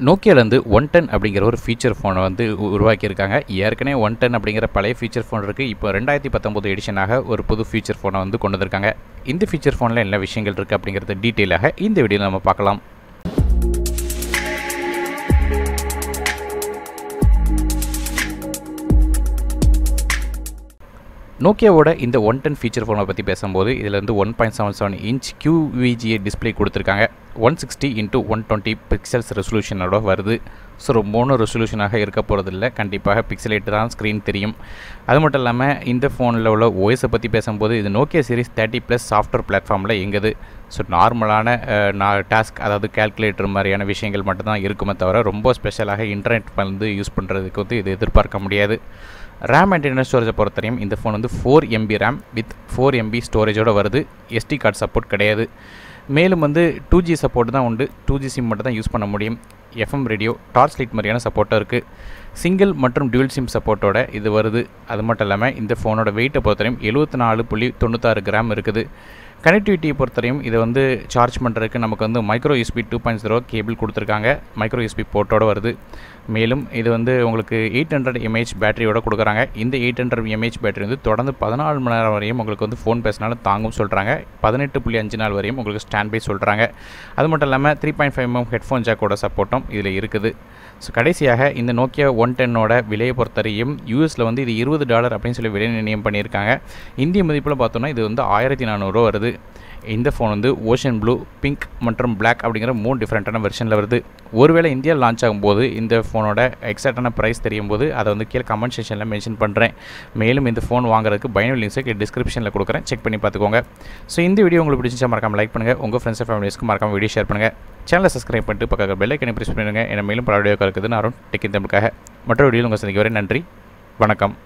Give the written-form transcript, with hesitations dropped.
நோக்கியாலேருந்து 110 அப்படிங்கிற ஒரு ஃபீச்சர் ஃபோனை வந்து உருவாக்கியிருக்காங்க. ஏற்கனவே 110 அப்படிங்கிற பழைய ஃபீச்சர் ஃபோன் இருக்குது. இப்போ 2019 எடிஷனாக ஒரு புது ஃபீச்சர் ஃபோனை வந்து கொண்டு வந்திருக்காங்க. இந்த ஃபீச்சர் ஃபோனில் என்ன விஷயங்கள் இருக்குது அப்படிங்கிறத டீட்டெயிலாக இந்த வீடியோவில் நம்ம பார்க்கலாம். நோக்கியாவோட இந்த 110 ஃபீச்சர் ஃபோனை பற்றி பேசும்போது இதில் வந்து 1.77 இன்ச் QVGA டிஸ்பிளே கொடுத்துருக்காங்க. 160x120 பிக்சல்ஸ் ரெசல்யூஷனோட வருது. ஸோ ரொம்ப ரெசல்யூஷனாக இருக்க போகிறதில்ல, கண்டிப்பாக பிக்சலேட்டு தான் ஸ்க்ரீன் தெரியும். அது மட்டும் இல்லாமல் இந்த ஃபோனில் உள்ள ஓஎஸை பற்றி பேசும்போது இது நோக்கியா சீரிஸ் 30+ சாஃப்ட்வேர் பிளாட்ஃபார்மில் இயங்குது. ஸோ நார்மலான டாஸ்க், அதாவது கேல்குலேட்டர் மாதிரியான விஷயங்கள் மட்டும்தான் இருக்குமே தவிர ரொம்ப ஸ்பெஷலாக இன்டர்நெட் வந்து யூஸ் பண்ணுறதுக்கு வந்து இது எதிர்பார்க்க முடியாது. ரேம் அண்ட் இன்டர்னல் ஸ்டோரேஜை பொறுத்தவரையும் இந்த ஃபோன் வந்து 4 MB ரேம் வித் 4 MB ஸ்டோரேஜோடு வருது. SD கார்டு சப்போர்ட் கிடையாது. மேலும் வந்து 2G சப்போர்ட் தான் உண்டு. 2G சிம் மட்டும் தான் யூஸ் பண்ண முடியும். FM ரேடியோ, டார்ச் லைட் மாதிரியான சப்போர்ட்டாக இருக்குது. சிங்கிள் மற்றும் டியூல் சிம் சப்போர்ட்டோட இது வருது. அது மட்டும் இல்லாமல் இந்த ஃபோனோட வெயிட்டை பொறுத்தவரையும் 74.96 கிராம் இருக்குது. கனெக்டிவிட்டியை பொறுத்தவரையும் இதை வந்து சார்ஜ் பண்ணுறதுக்கு நமக்கு வந்து மைக்ரோ USB 2.0 கேபிள் கொடுத்துருக்காங்க. மைக்ரோ USB போர்ட்டோடு வருது. மேலும் இது வந்து உங்களுக்கு 800 mAh பேட்டரியோட கொடுக்குறாங்க. இந்த 800 mAh பேட்டரி வந்து தொடர்ந்து 14 மணி நேரம் வரையும் உங்களுக்கு வந்து ஃபோன் பேசினாலும் தாங்கும் சொல்கிறாங்க. 18.5 நாள் வரையும் உங்களுக்கு ஸ்டாண்ட் பை சொல்கிறாங்க. அது மட்டும் இல்லாமல் 3.5mm ஹெட்ஃபோன் ஜாக்கோட சப்போர்ட்டும் இதில் இருக்குது. ஸோ கடைசியாக இந்த நோக்கியா 110ஓட விலையை பொறுத்தவரையும் யூஎஸில் வந்து இது $20 அப்படின்னு சொல்லி விலை நிர்ணயம் பண்ணியிருக்காங்க. இந்திய மதிப்பில் பார்த்தோன்னா இது வந்து 1400 வருது. இந்த ஃபோன் வந்து ஓஷன் ப்ளூ, பிங்க் மற்றும் பிளாக் அப்படிங்கிற 3 டிஃப்ரெண்ட்டான வெர்ஷனில் வருது. ஒருவேளை இந்தியாவில் லான்ச் ஆகும்போது இந்த ஃபோனோட எக்ஸாக்டான ப்ரைஸ் தெரியும் போது அதை வந்து கீழே கமெண்ட் செக்ஷனில் மென்ஷன் பண்ணுறேன். மேலும் இந்த ஃபோன் வாங்குறதுக்கு பயனுள்ள லிங்க்ஸை டிஸ்கிரிப்ஷனில் கொடுக்குறேன், செக் பண்ணி பார்த்துக்கோங்க. ஸோ இந்த வீடியோ உங்களுக்கு பிடிச்சா மறக்காமல் லைக் பண்ணுங்கள். உங்கள் ஃப்ரெண்ட்ஸ் அண்ட் ஃபேமிலிஸ்க்கு மறக்காமல் வீடியோ ஷேர் பண்ணுங்கள். சேனலை சப்ஸ்கிரைப் பண்ணிட்டு பக்கம் பெல் ஐக்கனை பிரஸ் பண்ணுங்கள். என்ன மேலும் பல வீடியோ இருக்குது நான் டெக் இன் தமிழுக்காக மற்ற வீடியோவில் உங்கள் சந்திக்க வரை நன்றி, வணக்கம்.